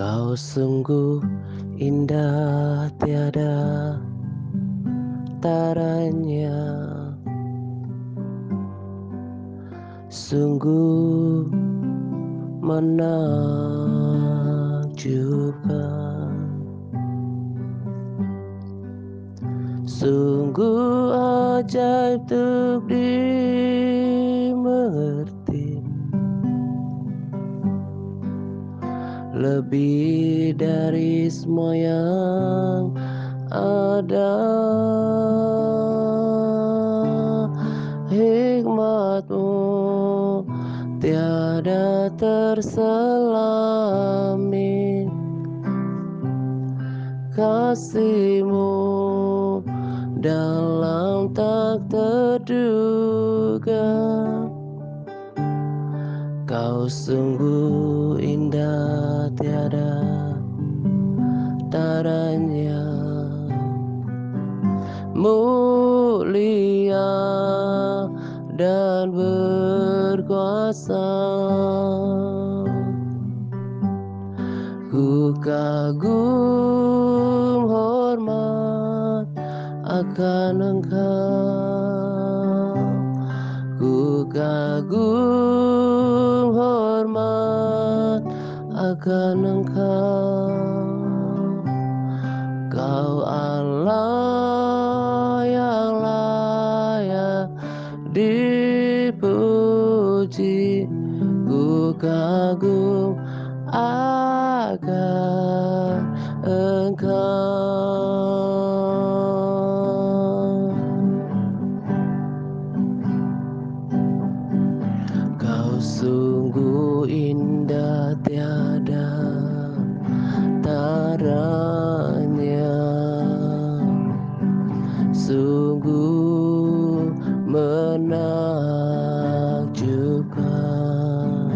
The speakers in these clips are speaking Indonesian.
Kau sungguh indah tiada taranya, sungguh menakjubkan, sungguh ajaib untuk dimengerti. Lebih dari semua yang ada, hikmat-Mu tiada terselami, kasih-Mu dalam tak terduga. Kau sungguh indah tiada taranya, mulia dan berkuasa. Ku kagum hormat akan Engkau, ku kagum hormat akan Engkau. Kau Allah yang layak dipuji, ku kagum akan Engkau. Kau sungguh indah tiada taranya, sungguh menakjubkan,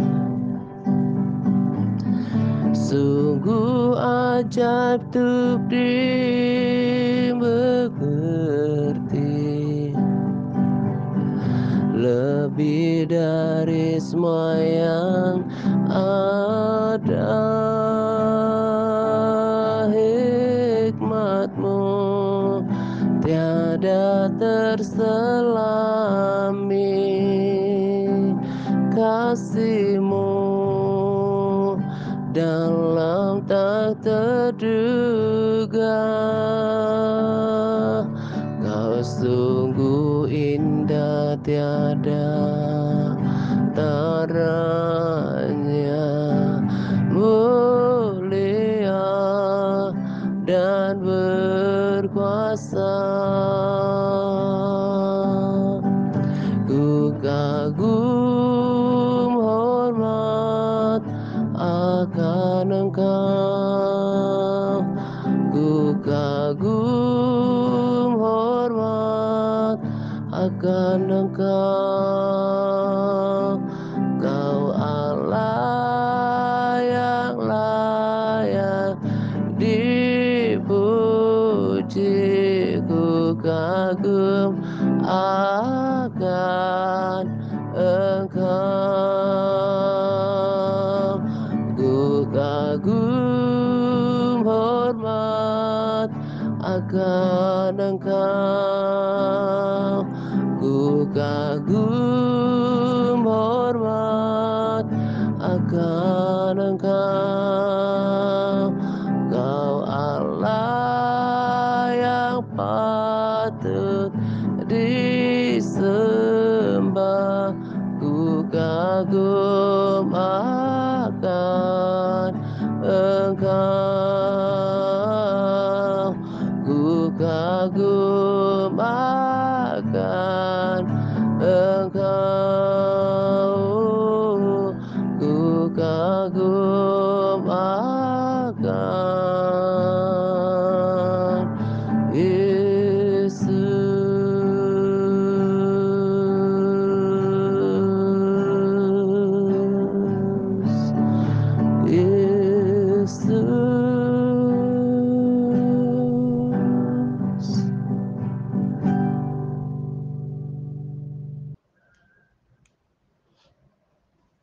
sungguh ajaib untuk dimengerti. Lebih dari semua yang ada, hikmat-Mu tiada terselami, kasih-Mu dalam tak terduga. Kau sungguh indah tiada taranya, mulia dan berkuasa. Ku kagum hormat akan Engkau, ku kagum hormat akan Engkau. Kau Allah yang layak dipuji, ku kagum akan Engkau, ku kagum hormat akan Engkau, ku kagum hormat akan Engkau. Kau Allah yang patut disembah, ku kagum akan Engkau, ku kagum akan Engkau, ku kagum akan Yesus.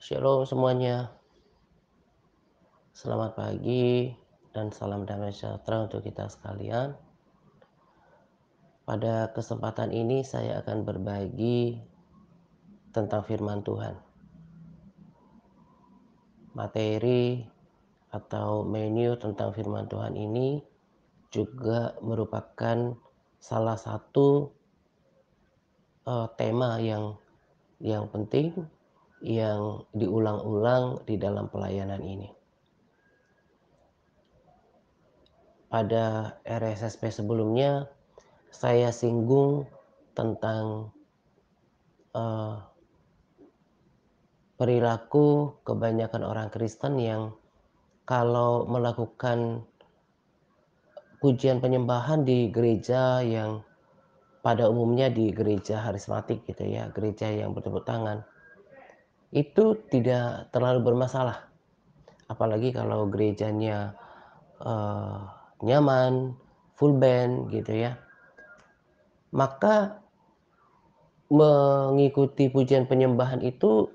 Shalom semuanya. Selamat pagi dan salam damai sejahtera untuk kita sekalian. Pada kesempatan ini saya akan berbagi tentang firman Tuhan. Materi atau menu tentang firman Tuhan ini juga merupakan salah satu tema yang penting yang diulang-ulang di dalam pelayanan ini. Pada RSSP sebelumnya saya singgung tentang perilaku kebanyakan orang Kristen yang kalau melakukan pujian penyembahan di gereja yang pada umumnya di gereja harismatik gitu ya, gereja yang bertepuk tangan, itu tidak terlalu bermasalah. Apalagi kalau gerejanya eh, nyaman, full band gitu ya. Maka mengikuti pujian penyembahan itu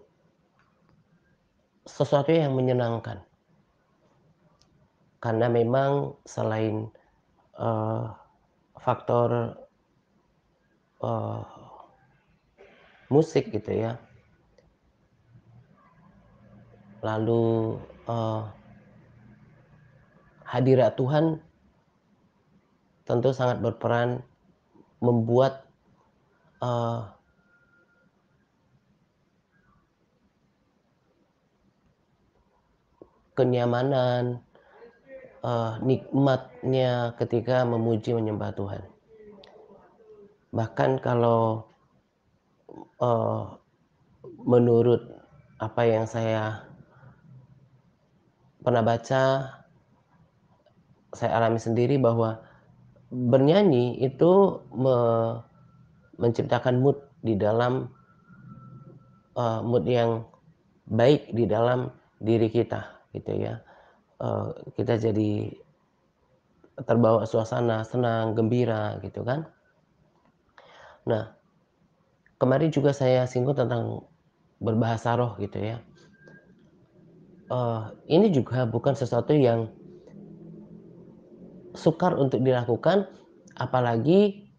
sesuatu yang menyenangkan. Karena memang selain uh, faktor uh, musik gitu ya, lalu hadirat Tuhan tentu sangat berperan membuat uh, kenyamanan, nikmatnya ketika memuji menyembah Tuhan. Bahkan kalau menurut apa yang saya pernah baca, saya alami sendiri bahwa bernyanyi itu menciptakan mood di dalam mood yang baik di dalam diri kita gitu ya. Kita jadi terbawa suasana senang, gembira gitu kan. Nah, kemarin juga saya singgung tentang berbahasa roh gitu ya. Ini juga bukan sesuatu yang sukar untuk dilakukan, apalagi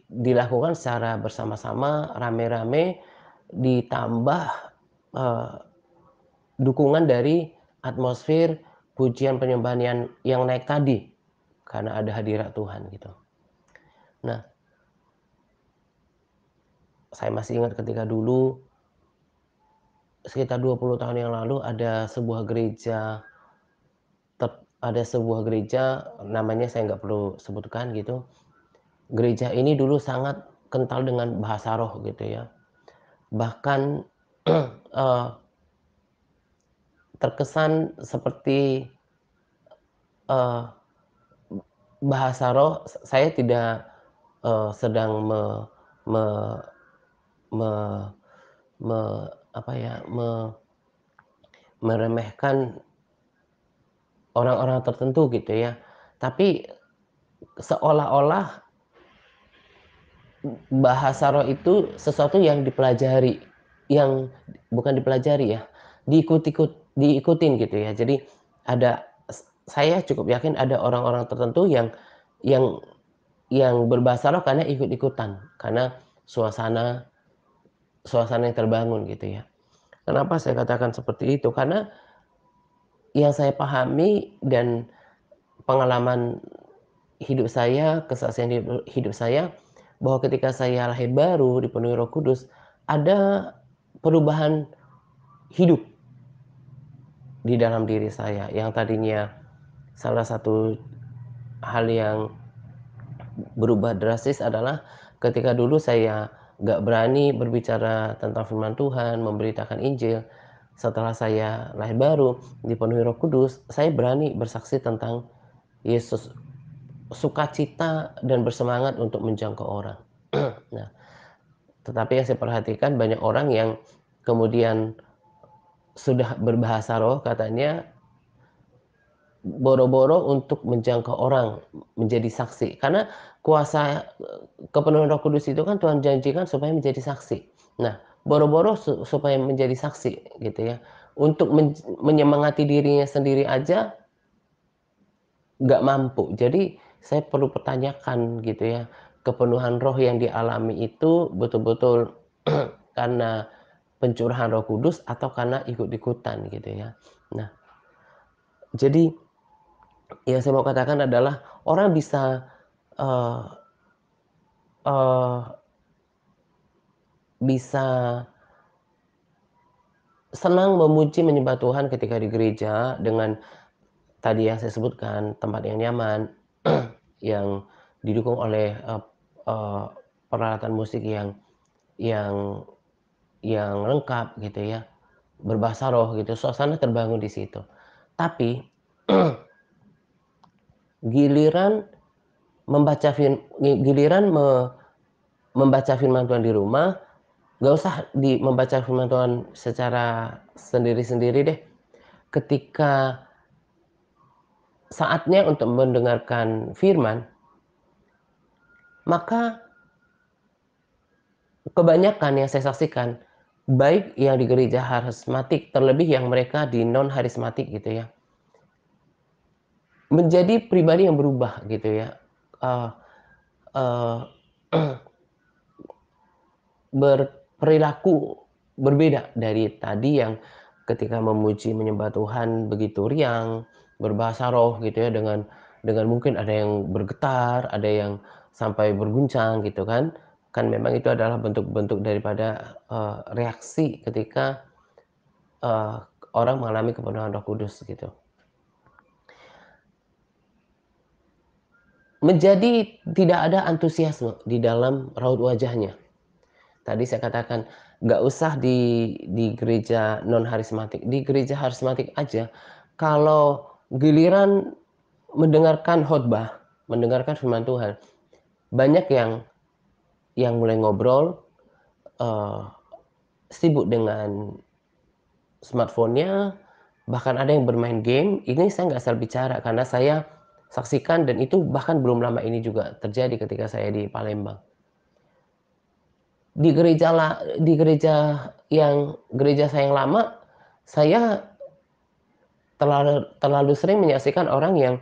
dilakukan secara bersama-sama, rame-rame, ditambah eh, dukungan dari atmosfer pujian penyembahan yang naik tadi, karena ada hadirat Tuhan gitu. Nah, saya masih ingat ketika dulu sekitar 20 tahun yang lalu ada sebuah gereja namanya saya nggak perlu sebutkan gitu. Gereja ini dulu sangat kental dengan bahasa roh gitu ya. Bahkan terkesan seperti uh, bahasa roh. Saya tidak sedang me, me, me, apa ya, meremehkan orang-orang tertentu gitu ya. Tapi seolah-olah bahasa roh itu sesuatu yang dipelajari, yang bukan dipelajari ya, diikutin gitu ya. Jadi ada, saya cukup yakin ada orang-orang tertentu yang yang berbahasa roh karena ikut-ikutan, karena suasana suasana yang terbangun gitu ya. Kenapa saya katakan seperti itu? Karena yang saya pahami dan pengalaman hidup saya, kesaksian hidup saya, bahwa ketika saya lahir baru dipenuhi Roh Kudus, ada perubahan hidup di dalam diri saya. Yang tadinya salah satu hal yang berubah drastis adalah ketika dulu saya gak berani berbicara tentang firman Tuhan, memberitakan Injil. Setelah saya lahir baru, dipenuhi Roh Kudus, saya berani bersaksi tentang Yesus, sukacita dan bersemangat untuk menjangkau orang. Nah, tetapi yang saya perhatikan banyak orang yang kemudian sudah berbahasa roh katanya boro-boro untuk menjangkau orang menjadi saksi. Karena kuasa kepenuhan Roh Kudus itu kan Tuhan janjikan supaya menjadi saksi. Nah, boro-boro supaya menjadi saksi gitu ya. untuk menyemangati dirinya sendiri aja nggak mampu. Jadi saya perlu pertanyakan gitu ya, kepenuhan roh yang dialami itu betul-betul karena pencurahan Roh Kudus atau karena ikut-ikutan gitu ya. Nah, jadi yang saya mau katakan adalah orang bisa, eee eee, bisa senang memuji menyembah Tuhan ketika di gereja dengan tadi yang saya sebutkan, tempat yang nyaman, yang didukung oleh, eee, peralatan musik yang yang lengkap gitu ya, berbahasa roh gitu, suasana terbangun di situ. Tapi giliran giliran membaca firman Tuhan di rumah, nggak usah membaca firman Tuhan secara sendiri-sendiri deh. Ketika saatnya untuk mendengarkan firman, maka kebanyakan yang saya saksikan, baik yang di gereja harismatik, terlebih yang mereka di non harismatik gitu ya, menjadi pribadi yang berubah gitu ya, eee eee, berperilaku berbeda dari tadi yang ketika memuji menyembah Tuhan begitu riang, berbahasa roh gitu ya, dengan mungkin ada yang bergetar, ada yang sampai berguncang gitu kan. Kan memang itu adalah bentuk-bentuk daripada, reaksi ketika, eee, orang mengalami kepenuhan Roh Kudus gitu. Menjadi tidak ada antusiasme di dalam raut wajahnya. Tadi saya katakan, nggak usah di gereja non harismatik, di gereja harismatik aja, kalau giliran mendengarkan khotbah, mendengarkan firman Tuhan, banyak yang mulai ngobrol, eee, sibuk dengan smartphone-nya, bahkan ada yang bermain game. Ini saya nggak asal bicara, karena saya saksikan dan itu bahkan belum lama ini juga terjadi ketika saya di Palembang. Di gereja saya yang lama, saya terlalu terlalu sering menyaksikan orang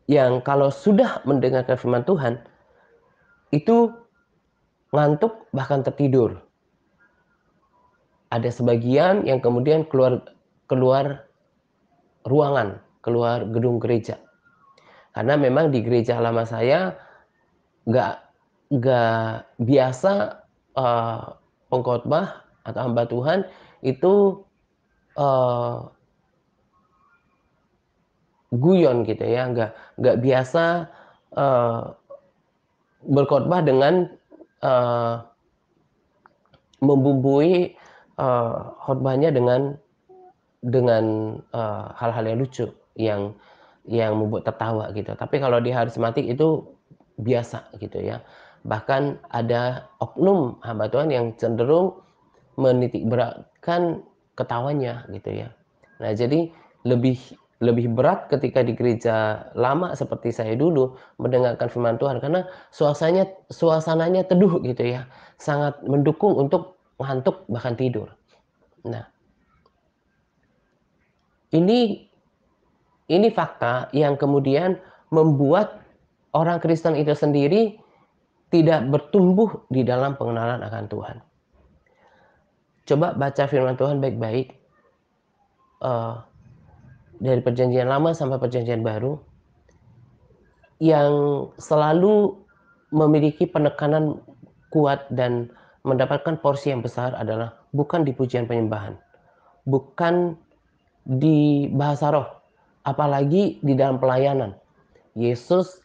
yang kalau sudah mendengarkan firman Tuhan, itu ngantuk bahkan tertidur. Ada sebagian yang kemudian keluar keluar ruangan, keluar gedung gereja. Karena memang di gereja lama saya nggak nggak biasa, eee, pengkhotbah atau hamba Tuhan itu, eee, guyon gitu ya, nggak biasa, eee, berkhotbah dengan, eee, membumbui, khotbahnya dengan hal-hal yang lucu, yang membuat tertawa gitu. Tapi kalau di harismatik itu biasa gitu ya. Bahkan ada oknum hamba Tuhan yang cenderung menitik beratkan ketawanya gitu ya. Nah, jadi lebih lebih berat ketika di gereja lama seperti saya dulu mendengarkan firman Tuhan karena suasananya teduh gitu ya, sangat mendukung untuk ngantuk bahkan tidur. Nah, ini ini fakta yang kemudian membuat orang Kristen itu sendiri tidak bertumbuh di dalam pengenalan akan Tuhan. Coba baca firman Tuhan baik-baik, eee, dari perjanjian lama sampai perjanjian baru, yang selalu memiliki penekanan kuat dan mendapatkan porsi yang besar adalah bukan di pujian penyembahan, bukan di bahasa roh, apalagi di dalam pelayanan. Yesus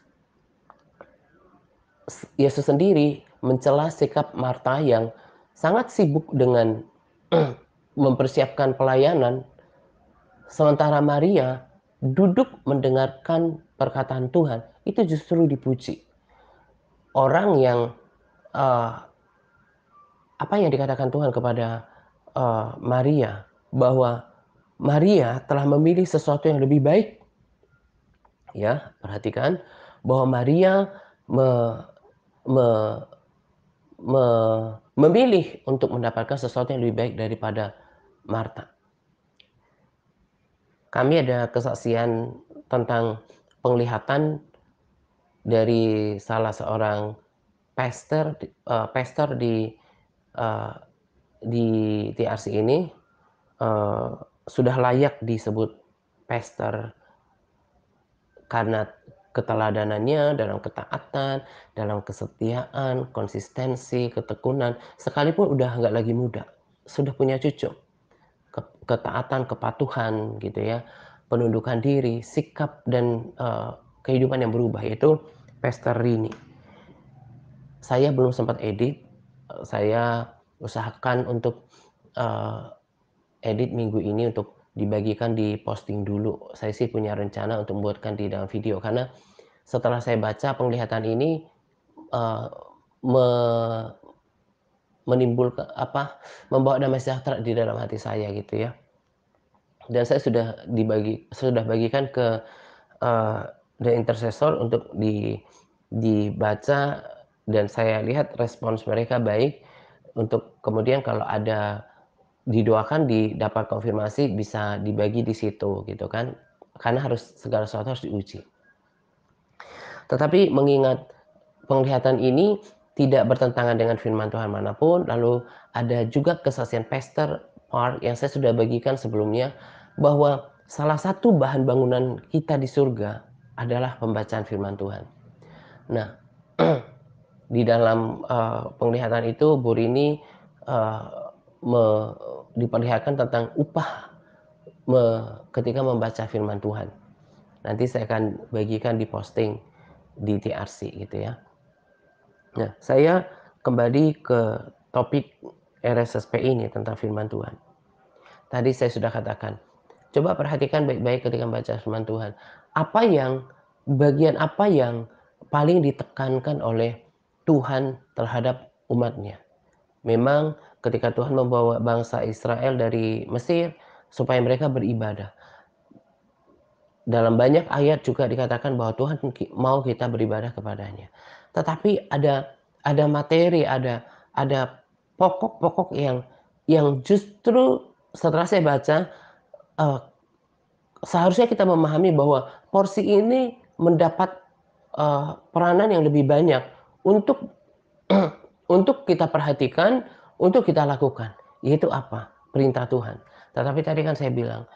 Yesus sendiri mencela sikap Marta yang sangat sibuk dengan mempersiapkan pelayanan, sementara Maria duduk mendengarkan perkataan Tuhan, itu justru dipuji. Orang yang, eee, apa yang dikatakan Tuhan kepada, Maria, bahwa Maria telah memilih sesuatu yang lebih baik, ya, perhatikan bahwa Maria me me me memilih untuk mendapatkan sesuatu yang lebih baik daripada Marta. Kami ada kesaksian tentang penglihatan dari salah seorang pastor eee, di TRC ini, eee, sudah layak disebut pastor karena keteladanannya dalam ketaatan, dalam kesetiaan, konsistensi, ketekunan, sekalipun udah nggak lagi muda, sudah punya cucu, ketaatan, kepatuhan gitu ya, penundukan diri, sikap dan, kehidupan yang berubah, yaitu Pastor Rini. Saya belum sempat edit, saya usahakan untuk, eee, edit minggu ini untuk dibagikan, di-posting dulu. Saya sih punya rencana untuk membuatkan di dalam video, karena setelah saya baca penglihatan ini, eee, me membawa damai sejahtera di dalam hati saya gitu ya. Dan saya sudah bagikan ke, eee, The Intercessor untuk dibaca, dan saya lihat respons mereka baik, untuk kemudian kalau ada didoakan, dapat konfirmasi, bisa dibagi di situ gitu kan. Karena segala sesuatu harus diuji. Tetapi mengingat penglihatan ini tidak bertentangan dengan firman Tuhan manapun, lalu ada juga kesaksian Pastor Mark yang saya sudah bagikan sebelumnya, bahwa salah satu bahan bangunan kita di surga adalah pembacaan firman Tuhan. Nah, di dalam, penglihatan itu Bu Rini, eee, me diperlihatkan tentang upah ketika membaca firman Tuhan. Nanti saya akan bagikan, di-posting di TRC gitu ya. Nah, saya kembali ke topik RSSP ini tentang firman Tuhan. Tadi saya sudah katakan, coba perhatikan baik-baik ketika membaca firman Tuhan. Bagian apa yang paling ditekankan oleh Tuhan terhadap umatnya? Memang ketika Tuhan membawa bangsa Israel dari Mesir supaya mereka beribadah. Dalam banyak ayat juga dikatakan bahwa Tuhan mau kita beribadah kepadanya. Tetapi ada materi, ada pokok-pokok yang justru setelah saya baca, eee, seharusnya kita memahami bahwa porsi ini mendapat, peranan yang lebih banyak untuk untuk kita perhatikan, untuk kita lakukan. Yaitu apa? Perintah Tuhan. Tetapi tadi kan saya bilang,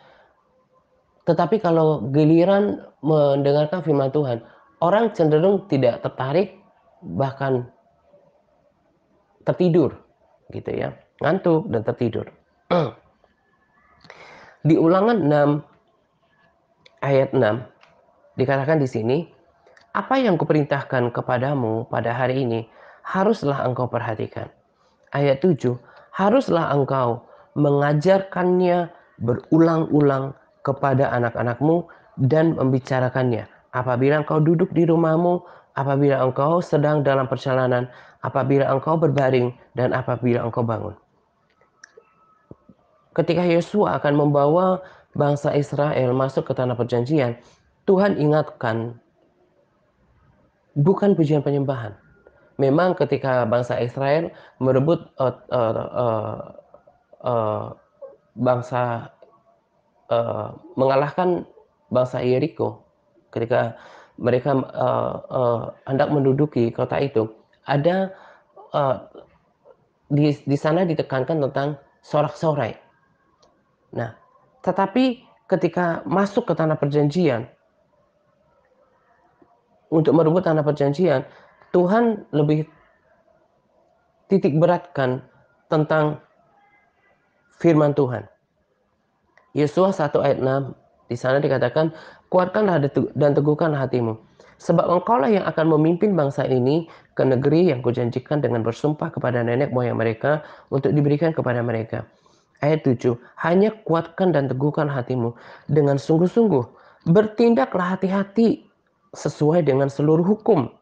tetapi kalau giliran mendengarkan firman Tuhan, orang cenderung tidak tertarik, bahkan tertidur, gitu ya, ngantuk dan tertidur. Di Ulangan 6 ayat 6 dikatakan di sini, "Apa yang kuperintahkan kepadamu pada hari ini, haruslah engkau perhatikan." Ayat 7, "Haruslah engkau mengajarkannya berulang-ulang kepada anak-anakmu dan membicarakannya apabila engkau duduk di rumahmu, apabila engkau sedang dalam perjalanan, apabila engkau berbaring, dan apabila engkau bangun." Ketika Yosua akan membawa bangsa Israel masuk ke tanah perjanjian, Tuhan ingatkan, bukan pujian penyembahan. Memang ketika bangsa Israel merebut, bangsa mengalahkan bangsa Yeriko, ketika mereka, hendak menduduki kota itu, ada, eee, di sana ditekankan tentang sorak-sorai. Nah, tetapi ketika masuk ke tanah perjanjian, untuk merebut tanah perjanjian, Tuhan lebih titik beratkan tentang firman Tuhan. Yosua 1 ayat 6, di sana dikatakan, "Kuatkanlah dan teguhkanlah hatimu, sebab engkaulah yang akan memimpin bangsa ini ke negeri yang kujanjikan dengan bersumpah kepada nenek moyang mereka untuk diberikan kepada mereka." Ayat 7, "Hanya kuatkan dan teguhkan hatimu dengan sungguh-sungguh, bertindaklah hati-hati sesuai dengan seluruh hukum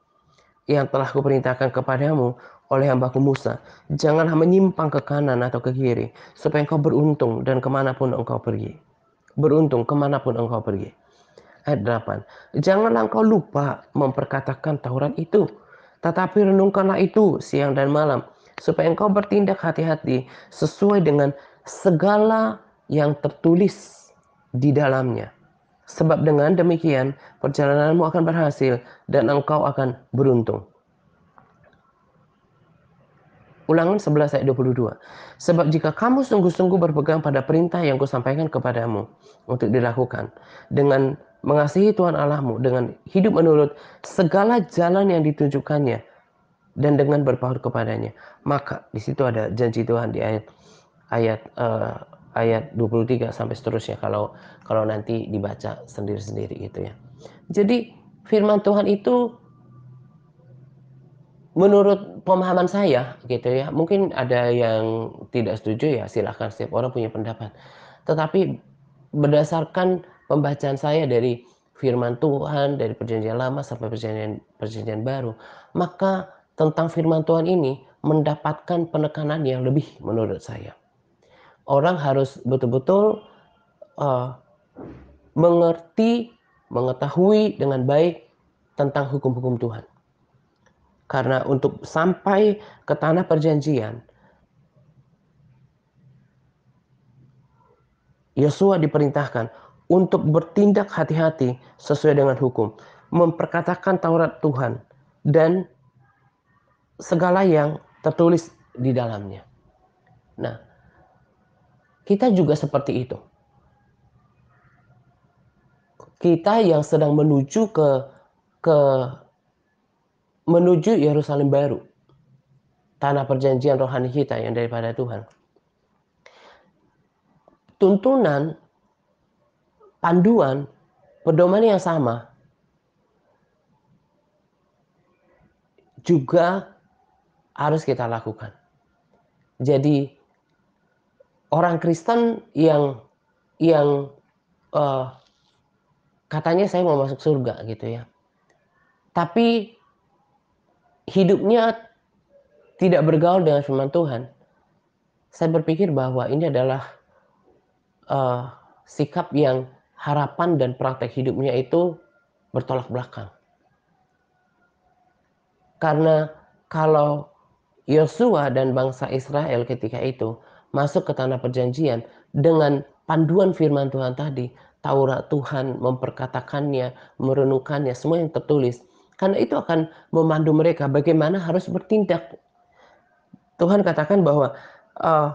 yang telah kuperintahkan kepadamu oleh hambaku Musa. Janganlah menyimpang ke kanan atau ke kiri, supaya engkau beruntung dan kemanapun engkau pergi. Beruntung kemanapun engkau pergi." Ayat 8, "Janganlah engkau lupa memperkatakan Taurat itu, tetapi renungkanlah itu siang dan malam, supaya engkau bertindak hati-hati sesuai dengan segala yang tertulis di dalamnya. Sebab dengan demikian perjalananmu akan berhasil dan engkau akan beruntung. Ulangan 11 ayat 22. Sebab jika kamu sungguh-sungguh berpegang pada perintah yang kusampaikan kepadamu untuk dilakukan dengan mengasihi Tuhan Allahmu, dengan hidup menurut segala jalan yang ditunjukkannya dan dengan berpaut kepadanya, maka di situ ada janji Tuhan di ayat eh, ayat 23 sampai seterusnya, kalau nanti dibaca sendiri-sendiri gitu ya. Jadi firman Tuhan itu menurut pemahaman saya gitu ya, mungkin ada yang tidak setuju, ya silahkan, setiap orang punya pendapat. Tetapi berdasarkan pembacaan saya dari firman Tuhan, dari perjanjian lama sampai perjanjian perjanjian baru, maka tentang firman Tuhan ini mendapatkan penekanan yang lebih menurut saya. Orang harus betul-betul uh, mengerti, mengetahui dengan baik tentang hukum-hukum Tuhan. Karena untuk sampai ke tanah perjanjian, Yosua diperintahkan untuk bertindak hati-hati sesuai dengan hukum, memperkatakan Taurat Tuhan dan segala yang tertulis di dalamnya. Nah, kita juga seperti itu. Kita yang sedang ke menuju Yerusalem baru, tanah perjanjian rohani kita yang daripada Tuhan. Tuntunan, panduan, pedoman yang sama juga harus kita lakukan. Jadi orang Kristen yang uh, katanya saya mau masuk surga gitu ya, tapi hidupnya tidak bergaul dengan firman Tuhan, saya berpikir bahwa ini adalah uh, sikap yang harapan dan praktek hidupnya itu bertolak belakang. Karena kalau Yosua dan bangsa Israel ketika itu masuk ke tanah perjanjian dengan panduan firman Tuhan tadi, Taurat Tuhan, memperkatakannya, merenungkannya, semua yang tertulis. Karena itu akan memandu mereka bagaimana harus bertindak. Tuhan katakan bahwa uh,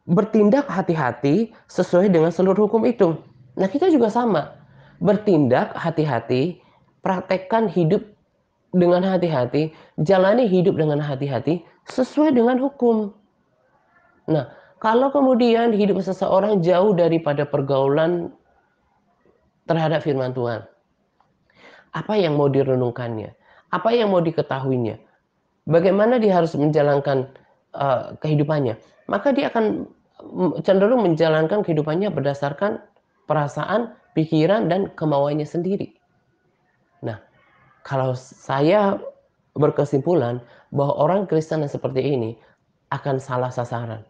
bertindak hati-hati sesuai dengan seluruh hukum itu. Nah, kita juga sama. Bertindak hati-hati, praktekkan hidup dengan hati-hati, jalani hidup dengan hati-hati sesuai dengan hukum. Nah, kalau kemudian hidup seseorang jauh daripada pergaulan terhadap firman Tuhan, apa yang mau direnungkannya? Apa yang mau diketahuinya? Bagaimana dia harus menjalankan kehidupannya? Maka dia akan cenderung menjalankan kehidupannya berdasarkan perasaan, pikiran, dan kemauannya sendiri. Nah, kalau saya berkesimpulan bahwa orang Kristen yang seperti ini akan salah sasaran,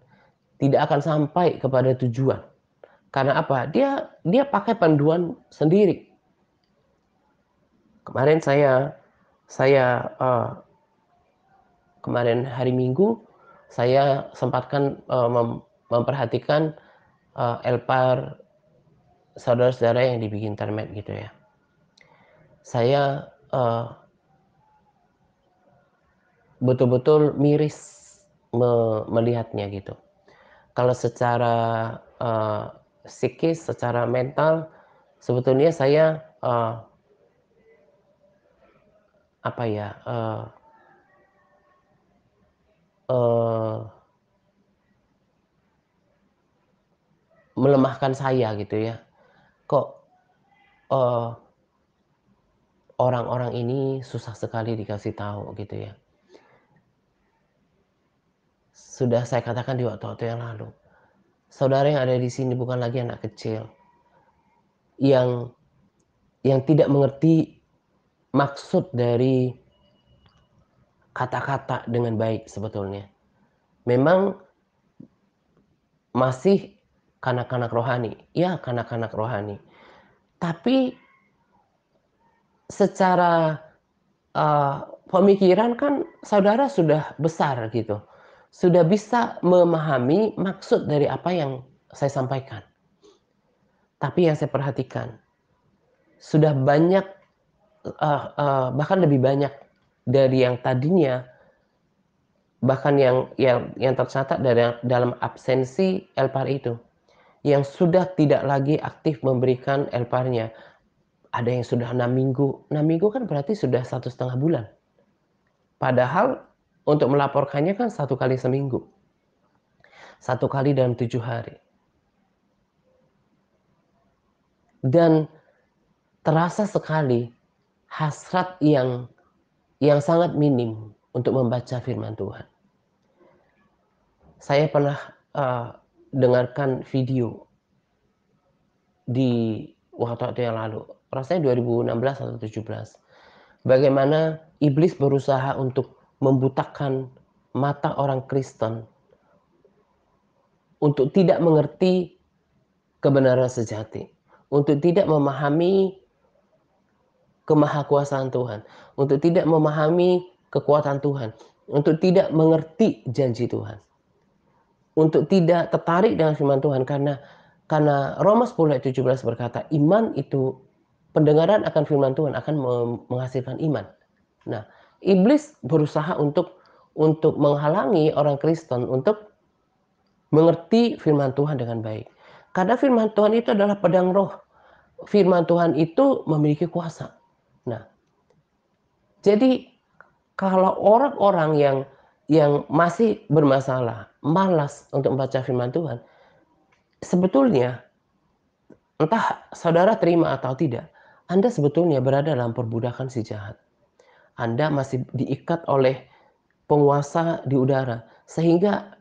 tidak akan sampai kepada tujuan. Karena apa? Dia pakai panduan sendiri. Kemarin kemarin hari Minggu saya sempatkan memperhatikan elpar saudara-saudara yang dibikin internet gitu ya. Saya betul-betul miris melihatnya gitu. Kalau secara psikis, secara mental, sebetulnya saya apa ya, melemahkan saya gitu ya. Kok orang-orang ini susah sekali dikasih tahu gitu ya. Sudah saya katakan di waktu-waktu yang lalu, saudara yang ada di sini bukan lagi anak kecil yang tidak mengerti maksud dari kata-kata dengan baik sebetulnya. Memang masih kanak-kanak rohani, ya kanak-kanak rohani. Tapi secara pemikiran kan saudara sudah besar gitu. Sudah bisa memahami maksud dari apa yang saya sampaikan. Tapi yang saya perhatikan, sudah banyak, bahkan lebih banyak dari yang tadinya, bahkan yang tercatat dari dalam absensi LPAR itu, yang sudah tidak lagi aktif memberikan LPAR-nya. Ada yang sudah 6 minggu, 6 minggu kan berarti sudah 1,5 bulan. Padahal untuk melaporkannya kan 1 kali seminggu, 1 kali dalam 7 hari. Dan terasa sekali hasrat yang sangat minim untuk membaca firman Tuhan. Saya pernah, dengarkan video di waktu-waktu yang lalu, rasanya 2016 atau 17, bagaimana iblis berusaha untuk membutakan mata orang Kristen untuk tidak mengerti kebenaran sejati, untuk tidak memahami kemahakuasaan Tuhan, untuk tidak memahami kekuatan Tuhan, untuk tidak mengerti janji Tuhan, untuk tidak tertarik dengan firman Tuhan karena Roma 10 ayat 17 berkata, iman itu pendengaran akan firman Tuhan akan menghasilkan iman. Nah, iblis berusaha untuk menghalangi orang Kristen untuk mengerti firman Tuhan dengan baik. Karena firman Tuhan itu adalah pedang roh. Firman Tuhan itu memiliki kuasa. Nah, jadi kalau orang-orang yang masih bermasalah, malas untuk membaca firman Tuhan, sebetulnya entah saudara terima atau tidak, Anda sebetulnya berada dalam perbudakan si jahat. Anda masih diikat oleh penguasa di udara, sehingga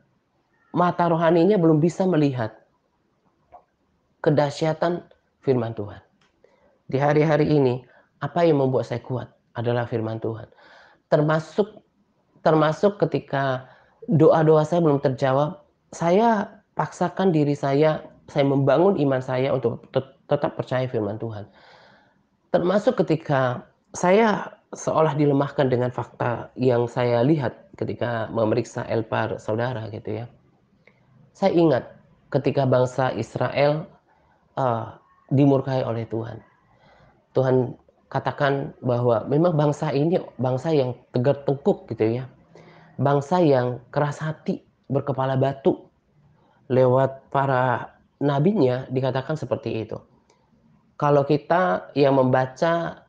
mata rohaninya belum bisa melihat kedahsyatan firman Tuhan. Di hari-hari ini, apa yang membuat saya kuat adalah firman Tuhan. Termasuk termasuk ketika doa-doa saya belum terjawab, saya paksakan diri saya membangun iman saya untuk tetap percaya firman Tuhan. Termasuk ketika saya seolah dilemahkan dengan fakta yang saya lihat ketika memeriksa LPAR saudara gitu ya. Saya ingat ketika bangsa Israel, eee, dimurkai oleh Tuhan. Tuhan katakan bahwa memang bangsa ini bangsa yang tegar tengkuk gitu ya, bangsa yang keras hati, berkepala batu. Lewat para nabinya dikatakan seperti itu. Kalau kita yang membaca,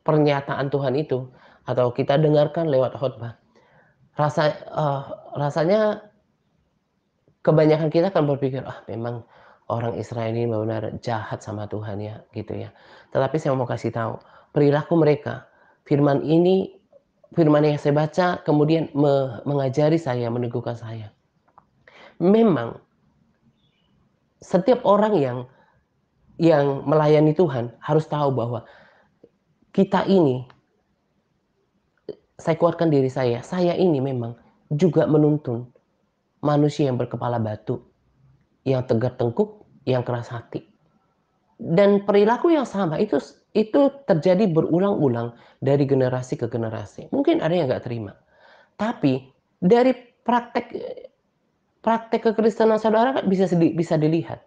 pernyataan Tuhan itu, atau kita dengarkan lewat khotbah, rasanya kebanyakan kita akan berpikir, "Ah, memang orang Israel ini benar-benar jahat sama Tuhan ya," gitu ya. Tetapi saya mau kasih tahu, perilaku mereka, firman ini, firman yang saya baca kemudian mengajari saya, meneguhkan saya. Memang setiap orang yang melayani Tuhan harus tahu bahwa kita ini, saya kuatkan diri saya ini memang juga menuntun manusia yang berkepala batu, yang tegar tengkuk, yang keras hati. Dan perilaku yang sama itu terjadi berulang-ulang dari generasi ke generasi. Mungkin ada yang nggak terima, tapi dari praktek praktek kekristenan saudara kan bisa dilihat.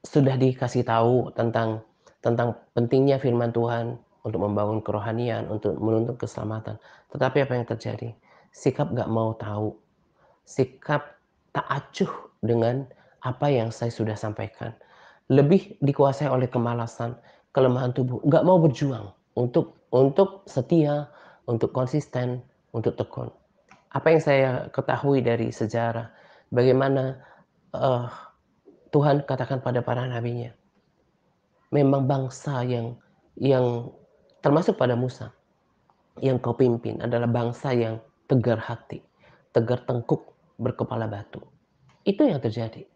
Sudah dikasih tahu tentang pentingnya firman Tuhan untuk membangun kerohanian, untuk menuntut keselamatan. Tetapi apa yang terjadi? Sikap nggak mau tahu, sikap tak acuh dengan apa yang saya sudah sampaikan. Lebih dikuasai oleh kemalasan, kelemahan tubuh, nggak mau berjuang untuk setia, untuk konsisten, untuk tekun. Apa yang saya ketahui dari sejarah, bagaimana, eee, Tuhan katakan pada para nabinya, memang bangsa yang termasuk pada Musa, yang kau pimpin adalah bangsa yang tegar hati, tegar tengkuk, berkepala batu. Itu yang terjadi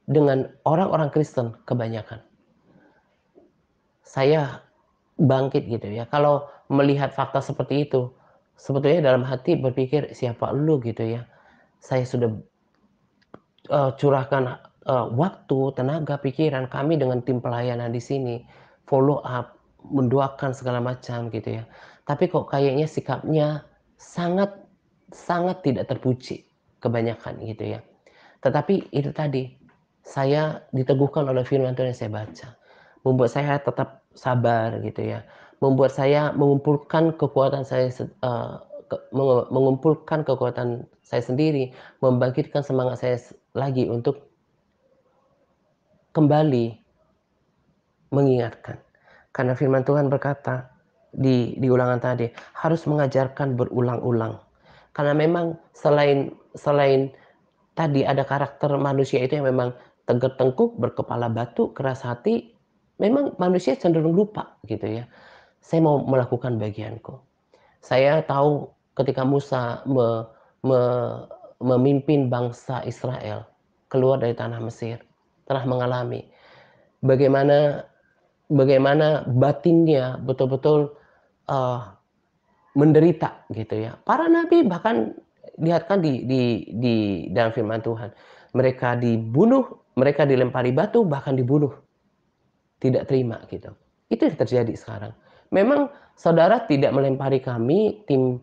dengan orang-orang Kristen kebanyakan. Saya bangkit gitu ya, kalau melihat fakta seperti itu, sebetulnya dalam hati berpikir, "Siapa lu?" gitu ya. Saya sudah, curahkan, waktu, tenaga, pikiran kami dengan tim pelayanan di sini, follow up, mendoakan segala macam gitu ya. Tapi kok kayaknya sikapnya sangat sangat tidak terpuji kebanyakan gitu ya. Tetapi itu tadi, saya diteguhkan oleh firman Tuhan yang saya baca, membuat saya tetap sabar gitu ya, membuat saya mengumpulkan kekuatan saya mengumpulkan kekuatan saya sendiri, membangkitkan semangat saya lagi untuk kembali mengingatkan. Karena firman Tuhan berkata di Ulangan tadi, harus mengajarkan berulang-ulang. Karena memang selain selain tadi ada karakter manusia itu yang memang tegar tengkuk, berkepala batu, keras hati, memang manusia cenderung lupa gitu ya. Saya mau melakukan bagianku. Saya tahu ketika Musa me memimpin bangsa Israel keluar dari tanah Mesir, telah mengalami bagaimana bagaimana batinnya betul-betul, eee, menderita gitu ya. Para nabi bahkan lihat kan di dalam firman Tuhan, mereka dibunuh, mereka dilempari batu, bahkan dibunuh, tidak terima gitu. Itu yang terjadi sekarang. Memang saudara tidak melempari kami, tim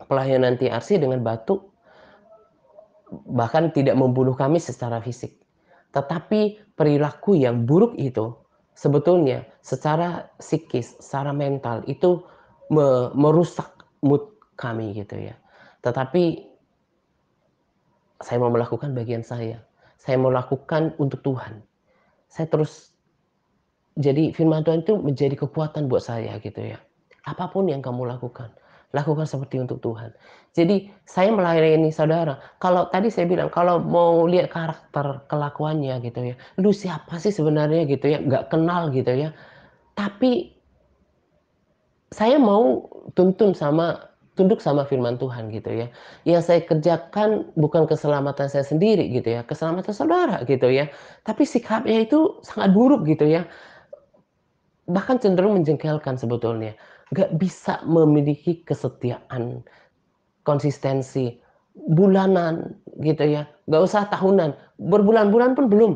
pelayanan TRC dengan batu, bahkan tidak membunuh kami secara fisik. Tetapi perilaku yang buruk itu sebetulnya secara psikis, secara mental itu merusak mood kami gitu ya. Tetapi saya mau melakukan bagian saya. Saya mau lakukan untuk Tuhan. Saya terus jadi firman Tuhan itu menjadi kekuatan buat saya gitu ya. Apapun yang kamu lakukan, lakukan seperti untuk Tuhan. Jadi saya melayani saudara, kalau tadi saya bilang kalau mau lihat karakter kelakuannya gitu ya, lu siapa sih sebenarnya gitu ya, nggak kenal gitu ya. Tapi saya mau tunduk sama firman Tuhan gitu ya. Yang saya kerjakan bukan keselamatan saya sendiri gitu ya, keselamatan saudara gitu ya. Tapi sikapnya itu sangat buruk gitu ya. Bahkan cenderung menjengkelkan sebetulnya. Nggak bisa memiliki kesetiaan, konsistensi, bulanan gitu ya, nggak usah tahunan, berbulan-bulan pun belum.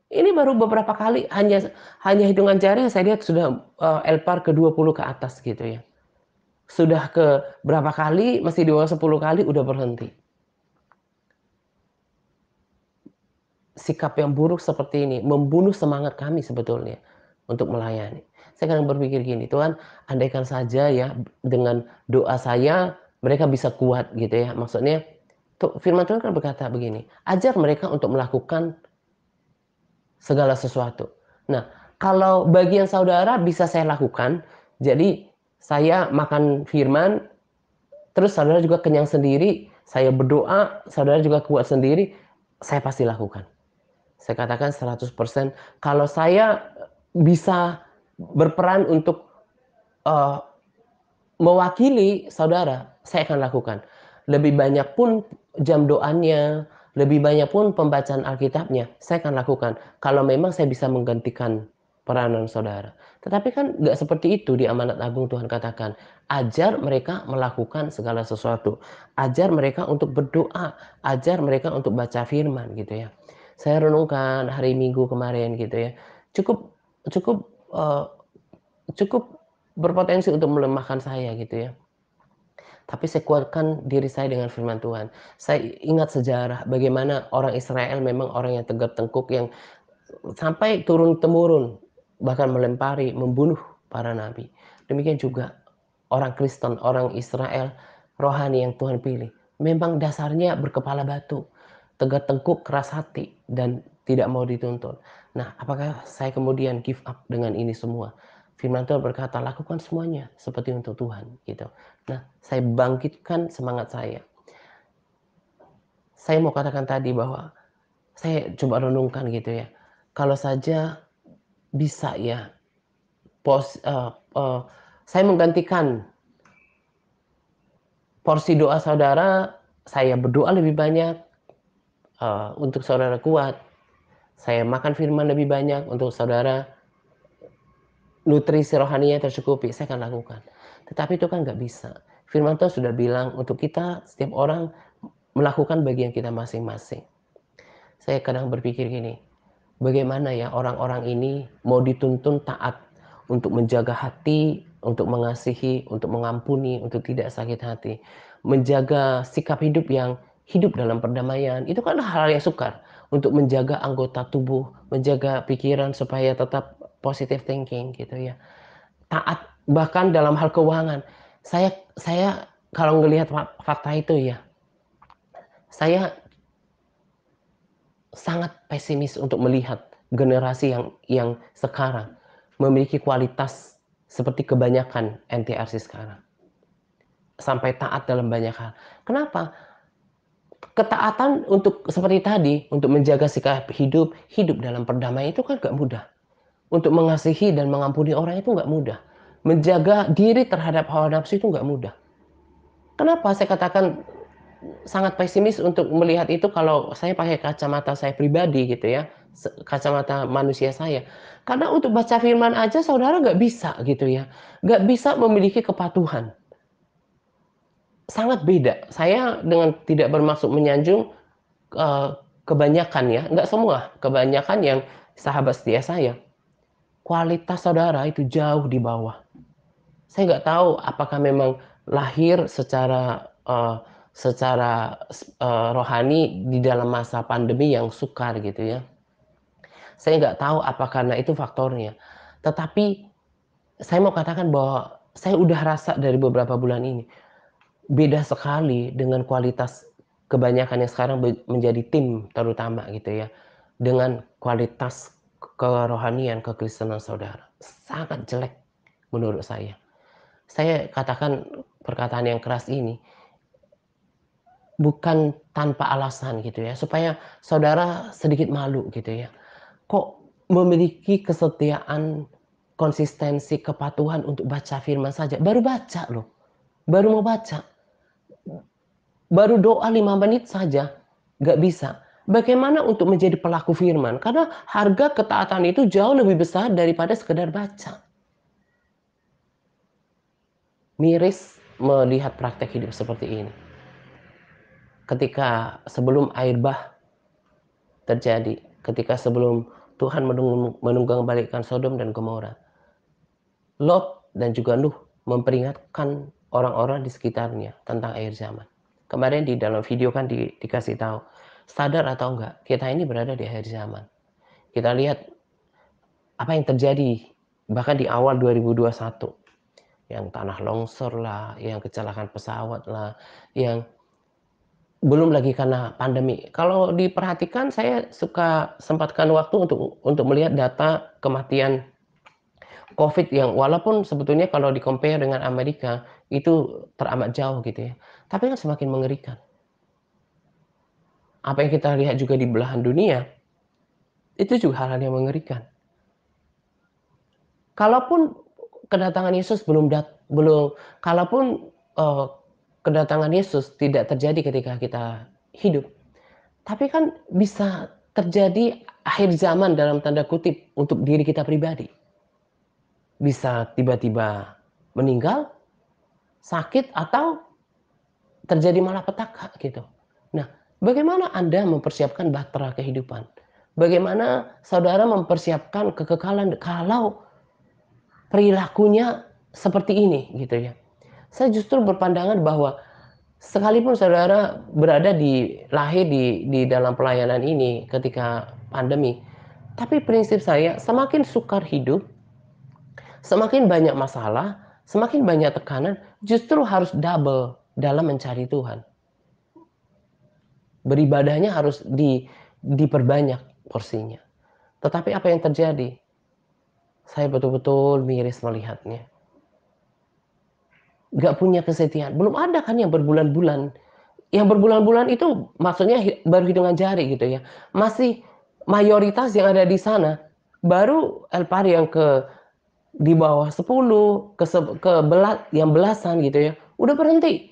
Ini baru beberapa kali, hanya hanya hitungan jari saya lihat sudah, Elpar ke-20 ke atas gitu ya. Sudah ke berapa kali, masih di bawah 10 kali udah berhenti. Sikap yang buruk seperti ini membunuh semangat kami sebetulnya untuk melayani. Saya kadang berpikir gini, Tuhan, andaikan saja ya dengan doa saya mereka bisa kuat gitu ya. Maksudnya tuh firman Tuhan kan berkata begini, ajar mereka untuk melakukan segala sesuatu. Nah, kalau bagian saudara bisa saya lakukan, jadi saya makan firman, terus saudara juga kenyang sendiri, saya berdoa, saudara juga kuat sendiri, saya pasti lakukan. Saya katakan 100% kalau saya bisa berperan untuk, eee, mewakili saudara, saya akan lakukan. Lebih banyak pun jam doanya, lebih banyak pun pembacaan Alkitabnya, saya akan lakukan. Kalau memang saya bisa menggantikan peranan saudara. Tetapi kan nggak seperti itu di amanat agung Tuhan katakan, ajar mereka melakukan segala sesuatu. Ajar mereka untuk berdoa, ajar mereka untuk baca firman gitu ya. Saya renungkan hari Minggu kemarin gitu ya, cukup cukup, cukup berpotensi untuk melemahkan saya gitu ya. Tapi saya kuatkan diri saya dengan firman Tuhan. Saya ingat sejarah bagaimana orang Israel memang orang yang tegar tengkuk yang sampai turun-temurun bahkan melempari, membunuh para nabi. Demikian juga orang Kristen, orang Israel rohani yang Tuhan pilih. Memang dasarnya berkepala batu, tegar tengkuk, keras hati, dan tidak mau dituntun. Nah, apakah saya kemudian give up dengan ini semua? Firman Tuhan berkata, lakukan semuanya seperti untuk Tuhan. Gitu. Nah, saya bangkitkan semangat saya. Saya mau katakan tadi bahwa saya coba renungkan gitu ya. Kalau saja bisa ya, pos eee eee, saya menggantikan porsi doa saudara, saya berdoa lebih banyak, untuk saudara kuat. Saya makan firman lebih banyak untuk saudara nutrisi rohaninya tercukupi, saya akan lakukan. Tetapi itu kan nggak bisa. Firman Tuhan sudah bilang untuk kita, setiap orang melakukan bagian kita masing-masing. Saya kadang berpikir gini, bagaimana ya orang-orang ini mau dituntun taat untuk menjaga hati, untuk mengasihi, untuk mengampuni, untuk tidak sakit hati. Menjaga sikap hidup yang hidup dalam perdamaian, itu kan hal yang sukar untuk menjaga anggota tubuh, menjaga pikiran supaya tetap positive thinking gitu ya. Taat bahkan dalam hal keuangan. Saya kalau ngelihat fakta itu ya, saya sangat pesimis untuk melihat generasi yang sekarang memiliki kualitas seperti kebanyakan NTRC sekarang, sampai taat dalam banyak hal. Kenapa? Ketaatan untuk seperti tadi, untuk menjaga sikap hidup, hidup dalam perdamaian itu kan nggak mudah. Untuk mengasihi dan mengampuni orang itu nggak mudah. Menjaga diri terhadap hawa nafsu itu nggak mudah. Kenapa saya katakan sangat pesimis untuk melihat itu kalau saya pakai kacamata saya pribadi gitu ya, kacamata manusia saya. Karena untuk baca firman aja saudara nggak bisa gitu ya, nggak bisa memiliki kepatuhan. Sangat beda. Saya dengan tidak bermaksud menyanjung, kebanyakan ya, nggak semua, kebanyakan yang sahabat setia saya, kualitas saudara itu jauh di bawah. Saya nggak tahu apakah memang lahir secara rohani di dalam masa pandemi yang sukar gitu ya. Saya nggak tahu apa karena itu faktornya. Tetapi saya mau katakan bahwa saya udah rasa dari beberapa bulan ini, beda sekali dengan kualitas kebanyakan yang sekarang menjadi tim terutama gitu ya, dengan kualitas kerohanian, kekristenan saudara. Sangat jelek menurut saya. Saya katakan perkataan yang keras ini bukan tanpa alasan gitu ya, supaya saudara sedikit malu gitu ya. Kok memiliki kesetiaan, konsistensi, kepatuhan untuk baca firman saja, baru baca loh, baru mau baca, baru doa 5 menit saja, nggak bisa. Bagaimana untuk menjadi pelaku firman? Karena harga ketaatan itu jauh lebih besar daripada sekedar baca. Miris melihat praktek hidup seperti ini. Ketika sebelum air bah terjadi, ketika sebelum Tuhan menunggang-balikkan Sodom dan Gomora, Lot dan juga Nuh memperingatkan orang-orang di sekitarnya tentang akhir zaman. Kemarin di dalam video kan dikasih tahu, sadar atau enggak, kita ini berada di akhir zaman. Kita lihat apa yang terjadi bahkan di awal 2021, yang tanah longsor lah, yang kecelakaan pesawat lah, yang belum lagi karena pandemi. Kalau diperhatikan saya suka sempatkan waktu untuk melihat data kematian Covid yang walaupun sebetulnya kalau di-compare dengan Amerika itu teramat jauh gitu ya. Tapi kan semakin mengerikan. Apa yang kita lihat juga di belahan dunia, itu juga hal-hal yang mengerikan. Kalaupun kedatangan Yesus belum kalaupun, kedatangan Yesus tidak terjadi ketika kita hidup, tapi kan bisa terjadi akhir zaman dalam tanda kutip untuk diri kita pribadi. Bisa tiba-tiba meninggal, sakit, atau terjadi malapetaka gitu. Nah, bagaimana Anda mempersiapkan bahtera kehidupan? Bagaimana saudara mempersiapkan kekekalan kalau perilakunya seperti ini gitu ya? Saya justru berpandangan bahwa sekalipun saudara lahir di dalam pelayanan ini ketika pandemi, tapi prinsip saya semakin sukar hidup, semakin banyak masalah, semakin banyak tekanan, justru harus double dalam mencari Tuhan. Beribadahnya harus diperbanyak porsinya. Tetapi apa yang terjadi? Saya betul-betul miris melihatnya. Nggak punya kesetiaan. Belum ada kan yang berbulan-bulan. Yang berbulan-bulan itu maksudnya baru hitungan jari gitu ya. Masih mayoritas yang ada di sana baru El Pari yang di bawah 10, yang belasan gitu ya, udah berhenti.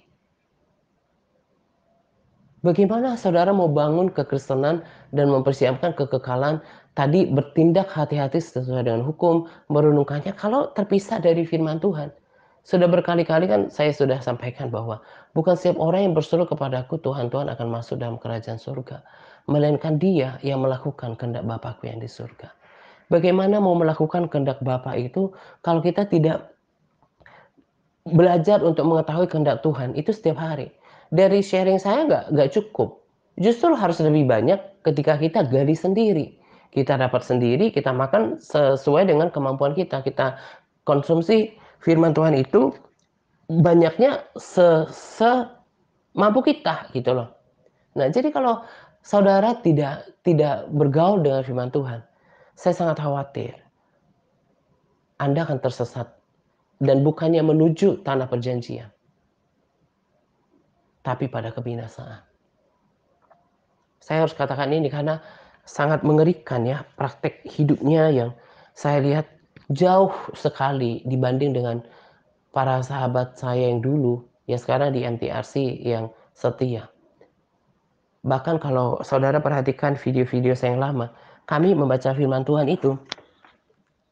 Bagaimana saudara mau bangun kekristenan dan mempersiapkan kekekalan, tadi bertindak hati-hati sesuai dengan hukum, merenungkannya kalau terpisah dari firman Tuhan. Sudah berkali-kali kan saya sudah sampaikan bahwa bukan setiap orang yang berseru kepadaku, Tuhan, Tuhan akan masuk dalam kerajaan surga. Melainkan dia yang melakukan kehendak Bapakku yang di surga. Bagaimana mau melakukan kehendak Bapa itu kalau kita tidak belajar untuk mengetahui kehendak Tuhan itu setiap hari. dari sharing saya nggak cukup. Justru harus lebih banyak ketika kita gali sendiri. Kita dapat sendiri, kita makan sesuai dengan kemampuan kita. Kita konsumsi firman Tuhan itu banyaknya semampu kita gitu loh. Nah, jadi kalau saudara tidak bergaul dengan firman Tuhan, saya sangat khawatir Anda akan tersesat dan bukannya menuju tanah perjanjian, tapi pada kebinasaan. Saya harus katakan ini karena sangat mengerikan ya praktek hidupnya yang saya lihat jauh sekali dibanding dengan para sahabat saya yang dulu, yang sekarang di MTRC yang setia. Bahkan kalau saudara perhatikan video-video saya yang lama, kami membaca firman Tuhan itu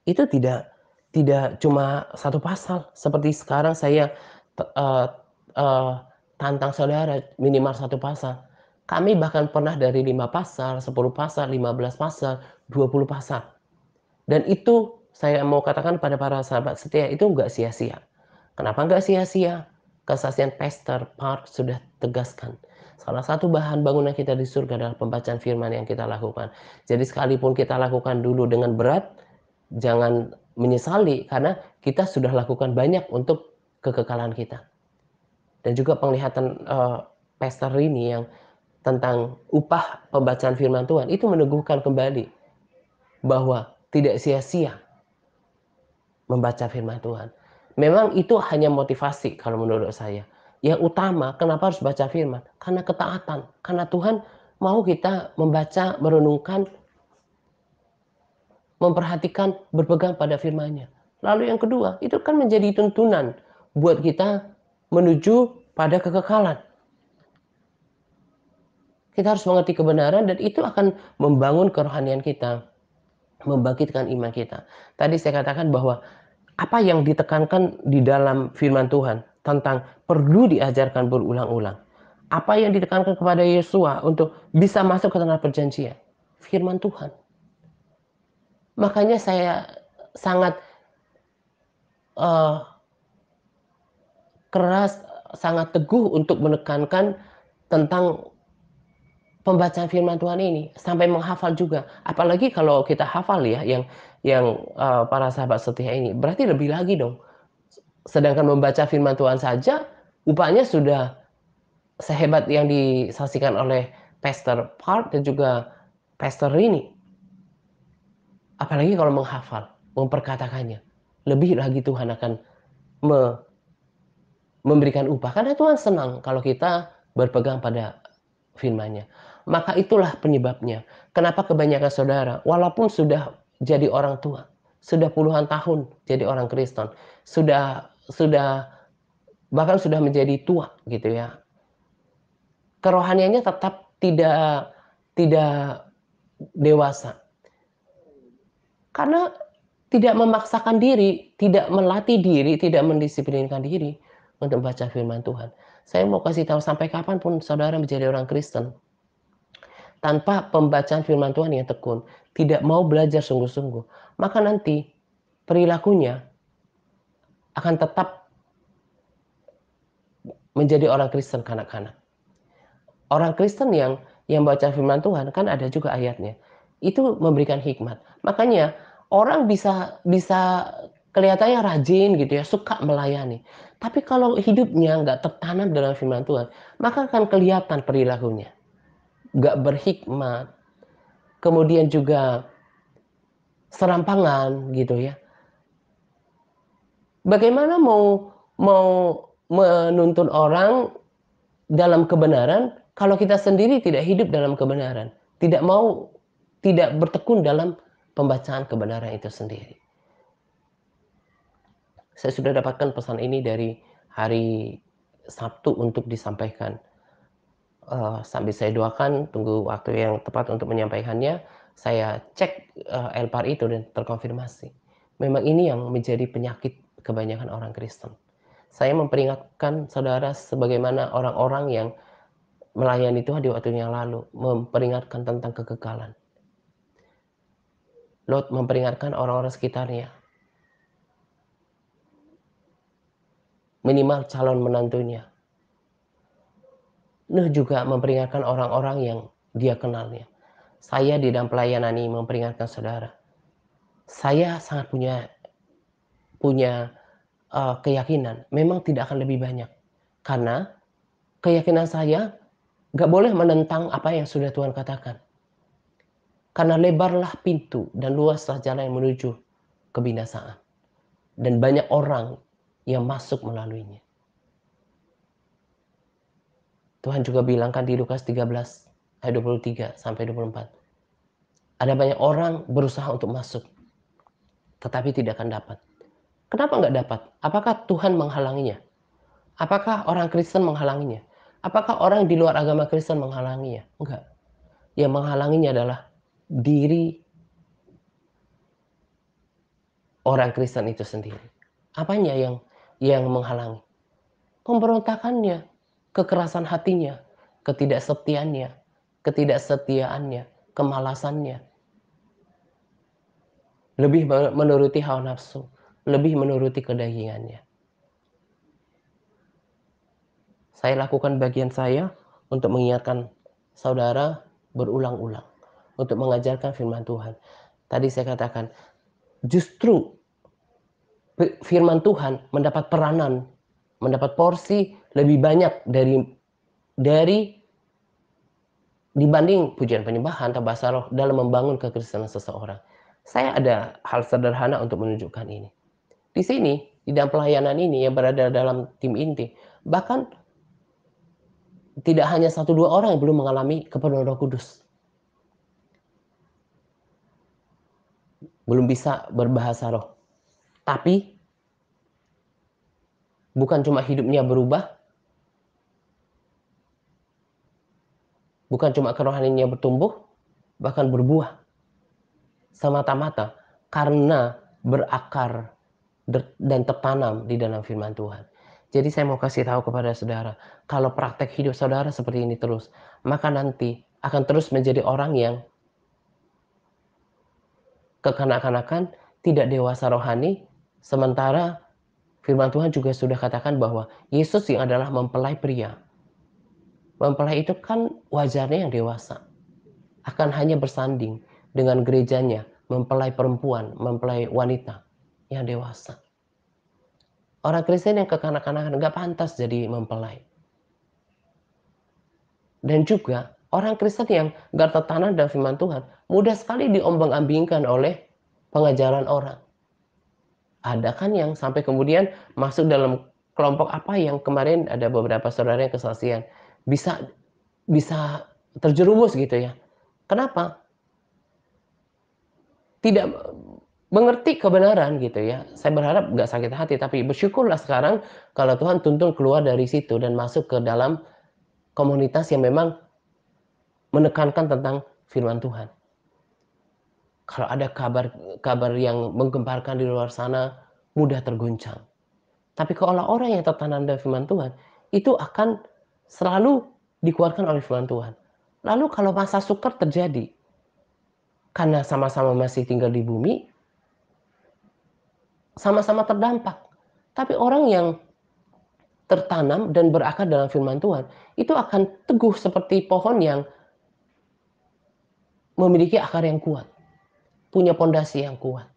tidak cuma satu pasal. Seperti sekarang saya eee eee, tantang saudara minimal satu pasal. Kami bahkan pernah dari 5 pasal, 10 pasal, 15 pasal, 20 pasal. Dan itu saya mau katakan pada para sahabat setia itu nggak sia-sia. Kenapa nggak sia-sia? Kesaksian Pastor Park sudah tegaskan. Salah satu bahan bangunan kita di surga adalah pembacaan firman yang kita lakukan. Jadi sekalipun kita lakukan dulu dengan berat, jangan menyesali karena kita sudah lakukan banyak untuk kekekalan kita. Dan juga penglihatan Pastor ini yang tentang upah pembacaan firman Tuhan itu meneguhkan kembali bahwa tidak sia-sia membaca firman Tuhan. Memang itu hanya motivasi kalau menurut saya. Yang utama kenapa harus baca firman? Karena ketaatan. Karena Tuhan mau kita membaca, merenungkan, memperhatikan, berpegang pada firman-Nya. Lalu yang kedua, itu kan menjadi tuntunan buat kita menuju pada kekekalan. Kita harus mengerti kebenaran dan itu akan membangun kerohanian kita, membangkitkan iman kita. Tadi saya katakan bahwa apa yang ditekankan di dalam firman Tuhan tentang perlu diajarkan berulang-ulang. Apa yang ditekankan kepada Yosua untuk bisa masuk ke tanah perjanjian? Firman Tuhan. Makanya saya sangat uh, keras, sangat teguh untuk menekankan tentang pembacaan firman Tuhan ini sampai menghafal juga. Apalagi kalau kita hafal ya yang para sahabat setia ini, berarti lebih lagi dong. Sedangkan membaca firman Tuhan saja upahnya sudah sehebat yang disaksikan oleh Pastor Park dan juga Pastor Rini. Apalagi kalau menghafal, memperkatakannya. Lebih lagi Tuhan akan memberikan upah. Karena Tuhan senang kalau kita berpegang pada firman-Nya. Maka itulah penyebabnya. Kenapa kebanyakan saudara, walaupun sudah jadi orang tua, sudah puluhan tahun jadi orang Kristen, sudah bahkan sudah menjadi tua gitu ya. Kerohaniannya tetap tidak tidak dewasa. Karena tidak memaksakan diri, tidak melatih diri, tidak mendisiplinkan diri untuk membaca firman Tuhan. Saya mau kasih tahu sampai kapanpun saudara menjadi orang Kristen, tanpa pembacaan firman Tuhan yang tekun, tidak mau belajar sungguh-sungguh, maka nanti perilakunya akan tetap menjadi orang Kristen kanak-kanak. Orang Kristen yang baca firman Tuhan kan ada juga ayatnya. Itu memberikan hikmat. Makanya orang bisa bisa kelihatannya rajin gitu ya, suka melayani. Tapi kalau hidupnya nggak tertanam dalam firman Tuhan, maka akan kelihatan perilakunya. Nggak berhikmat, kemudian juga serampangan gitu ya. Bagaimana mau mau menuntun orang dalam kebenaran, kalau kita sendiri tidak hidup dalam kebenaran, tidak bertekun dalam pembacaan kebenaran itu sendiri. Saya sudah dapatkan pesan ini dari hari Sabtu untuk disampaikan. Sambil saya doakan, tunggu waktu yang tepat untuk menyampaikannya, saya cek Elpar itu dan terkonfirmasi. Memang ini yang menjadi penyakit kebanyakan orang Kristen. Saya memperingatkan saudara sebagaimana orang-orang yang melayani Tuhan di waktu yang lalu, memperingatkan tentang kekekalan. Lot memperingatkan orang-orang sekitarnya, minimal calon menantunya. Nuh juga memperingatkan orang-orang yang dia kenalnya. Saya di dalam pelayanan ini memperingatkan saudara, saya sangat punya punya, keyakinan memang tidak akan lebih banyak. Karena keyakinan saya nggak boleh menentang apa yang sudah Tuhan katakan. Karena lebarlah pintu dan luaslah jalan yang menuju kebinasaan. Dan banyak orang yang masuk melaluinya. Tuhan juga bilang kan di Lukas 13 ayat 23 sampai 24. Ada banyak orang berusaha untuk masuk, tetapi tidak akan dapat. Kenapa nggak dapat? Apakah Tuhan menghalanginya? Apakah orang Kristen menghalanginya? Apakah orang di luar agama Kristen menghalanginya? Enggak. Yang menghalanginya adalah diri orang Kristen itu sendiri. Apanya yang menghalangi? Pemberontakannya, kekerasan hatinya, ketidaksetiaannya, kemalasannya, lebih menuruti hawa nafsu, lebih menuruti kedagingannya. Saya lakukan bagian saya untuk mengingatkan saudara berulang-ulang, untuk mengajarkan firman Tuhan. Tadi saya katakan, justru firman Tuhan mendapat peranan, mendapat porsi lebih banyak dari dibanding pujian penyembahan atau bahasa roh dalam membangun kekristenan seseorang. Saya ada hal sederhana untuk menunjukkan ini. Di sini, di dalam pelayanan ini yang berada dalam tim inti, bahkan tidak hanya 1-2 orang yang belum mengalami kepenuhan Roh Kudus. Belum bisa berbahasa roh. Tapi bukan cuma hidupnya berubah, bukan cuma kerohaniannya bertumbuh, bahkan berbuah. Semata-mata karena berakar dan tertanam di dalam firman Tuhan. Jadi saya mau kasih tahu kepada saudara, kalau praktek hidup saudara seperti ini terus, maka nanti akan terus menjadi orang yang kekanak-kanakan, tidak dewasa rohani, sementara firman Tuhan juga sudah katakan bahwa Yesus yang adalah mempelai pria. Mempelai itu kan wajarnya yang dewasa. Akan hanya bersanding dengan gerejanya, mempelai perempuan, mempelai wanita yang dewasa. Orang Kristen yang kekanak-kanakan nggak pantas jadi mempelai. Dan juga orang Kristen yang nggak tertanam dalam firman Tuhan, mudah sekali diombang-ambingkan oleh pengajaran orang. Ada kan yang sampai kemudian masuk dalam kelompok apa yang kemarin ada beberapa saudara yang kesaksian, bisa bisa terjerumus gitu ya. Kenapa? Tidak mengerti kebenaran gitu ya. Saya berharap nggak sakit hati, tapi bersyukurlah sekarang kalau Tuhan tuntun keluar dari situ dan masuk ke dalam komunitas yang memang menekankan tentang firman Tuhan. Kalau ada kabar yang menggemparkan di luar sana, mudah terguncang. Tapi kalau orang yang tertanam dari firman Tuhan, itu akan selalu dikuatkan oleh firman Tuhan. Lalu kalau masa sukar terjadi, karena sama-sama masih tinggal di bumi, sama-sama terdampak. Tapi orang yang tertanam dan berakar dalam firman Tuhan, itu akan teguh seperti pohon yang memiliki akar yang kuat, punya pondasi yang kuat.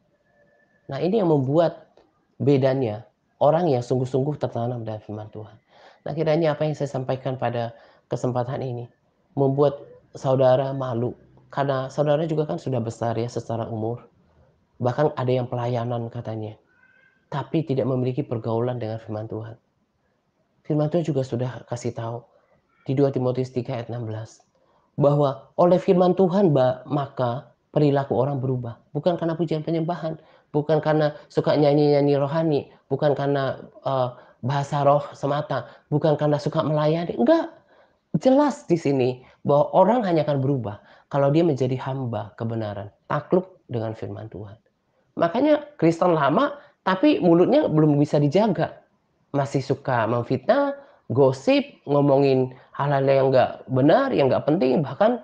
Nah, ini yang membuat bedanya orang yang sungguh-sungguh tertanam dalam firman Tuhan. Nah, kiranya apa yang saya sampaikan pada kesempatan ini membuat saudara malu karena saudara juga kan sudah besar ya secara umur. Bahkan ada yang pelayanan katanya, tapi tidak memiliki pergaulan dengan firman Tuhan. Firman Tuhan juga sudah kasih tahu di 2 Timotius 3 ayat 16 bahwa oleh firman Tuhan maka perilaku orang berubah. Bukan karena pujian penyembahan, bukan karena suka nyanyi-nyanyi rohani, bukan karena bahasa roh semata, bukan karena suka melayani. Enggak. Jelas di sini bahwa orang hanya akan berubah kalau dia menjadi hamba kebenaran, takluk dengan firman Tuhan. Makanya Kristen lama tapi mulutnya belum bisa dijaga. Masih suka memfitnah, gosip, ngomongin hal-hal yang nggak benar, yang nggak penting, bahkan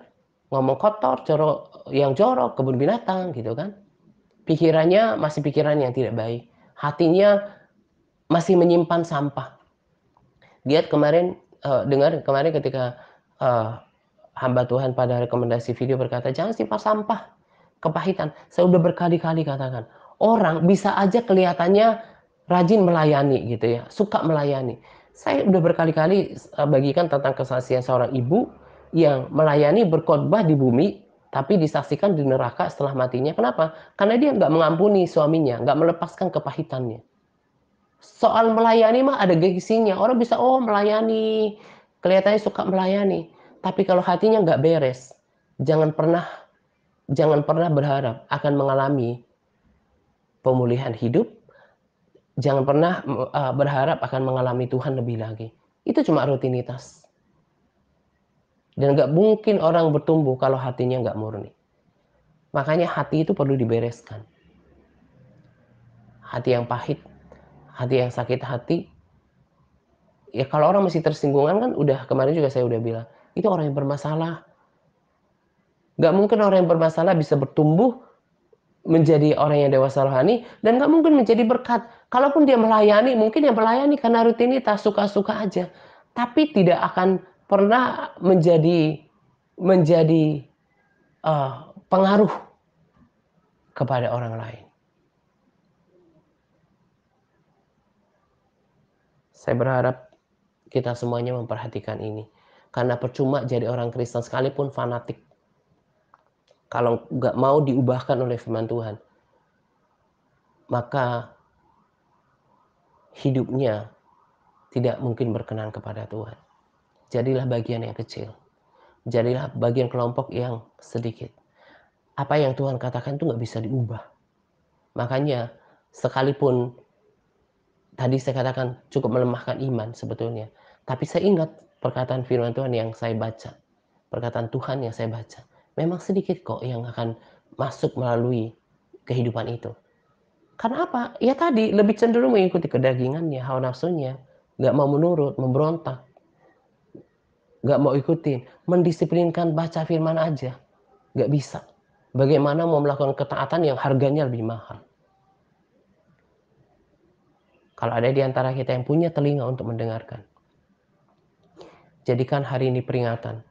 ngomong kotor, yang jorok, kebun binatang gitu kan. Pikirannya masih pikiran yang tidak baik. Hatinya masih menyimpan sampah. Dia kemarin dengar kemarin ketika, eee, hamba Tuhan pada rekomendasi video berkata, "Jangan simpan sampah, kepahitan." Saya udah berkali-kali katakan, orang bisa aja kelihatannya rajin melayani gitu ya, suka melayani. Saya udah berkali-kali bagikan tentang kesaksian seorang ibu yang melayani berkhotbah di bumi, tapi disaksikan di neraka setelah matinya. Kenapa? Karena dia nggak mengampuni suaminya, nggak melepaskan kepahitannya. Soal melayani mah ada gengsinya, orang bisa, oh melayani, kelihatannya suka melayani, tapi kalau hatinya nggak beres, jangan pernah jangan pernah berharap akan mengalami pemulihan hidup, jangan pernah, berharap akan mengalami Tuhan lebih lagi. Itu cuma rutinitas, dan nggak mungkin orang bertumbuh kalau hatinya nggak murni. Makanya hati itu perlu dibereskan. Hati yang pahit, hati yang sakit hati, ya kalau orang masih tersinggungan kan udah kemarin juga saya udah bilang, itu orang yang bermasalah. Nggak mungkin orang yang bermasalah bisa bertumbuh menjadi orang yang dewasa rohani dan nggak mungkin menjadi berkat. Kalaupun dia melayani, mungkin yang melayani karena rutinitas, suka-suka aja. Tapi tidak akan pernah menjadi pengaruh kepada orang lain. Saya berharap kita semuanya memperhatikan ini. Karena percuma jadi orang Kristen sekalipun fanatik. Kalau nggak mau diubahkan oleh firman Tuhan, maka hidupnya tidak mungkin berkenan kepada Tuhan. Jadilah bagian yang kecil. Jadilah bagian kelompok yang sedikit. Apa yang Tuhan katakan itu nggak bisa diubah. Makanya sekalipun tadi saya katakan cukup melemahkan iman sebetulnya. Tapi saya ingat perkataan firman Tuhan yang saya baca. Perkataan Tuhan yang saya baca. Memang sedikit kok yang akan masuk melalui kehidupan itu. Karena apa? Ya tadi lebih cenderung mengikuti kedagingannya, hawa nafsunya. Nggak mau menurut, memberontak. Nggak mau ikutin. Mendisiplinkan baca firman aja. Nggak bisa. Bagaimana mau melakukan ketaatan yang harganya lebih mahal? Kalau ada di antara kita yang punya telinga untuk mendengarkan, jadikan hari ini peringatan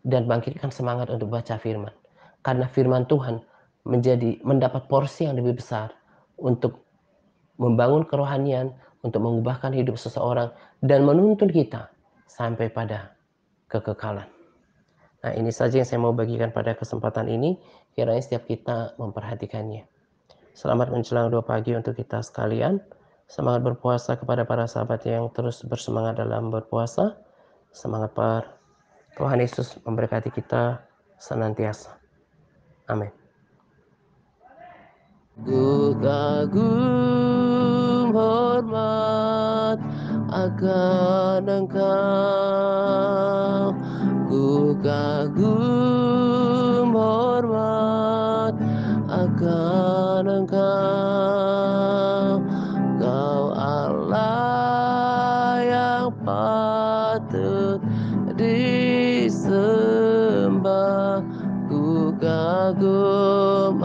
dan bangkitkan semangat untuk baca firman. Karena firman Tuhan mendapat porsi yang lebih besar untuk membangun kerohanian, untuk mengubahkan hidup seseorang, dan menuntun kita sampai pada kekekalan. Nah, ini saja yang saya mau bagikan pada kesempatan ini. Kiranya setiap kita memperhatikannya. Selamat menjelang 2 pagi untuk kita sekalian. Semangat berpuasa kepada para sahabat yang terus bersemangat dalam berpuasa. Semangat Tuhan Yesus memberkati kita senantiasa. Amin. Ku kagum hormat akan Engkau. Ku kagum hormat akan Engkau. Kau Allah yang patut disembah. Ku kagum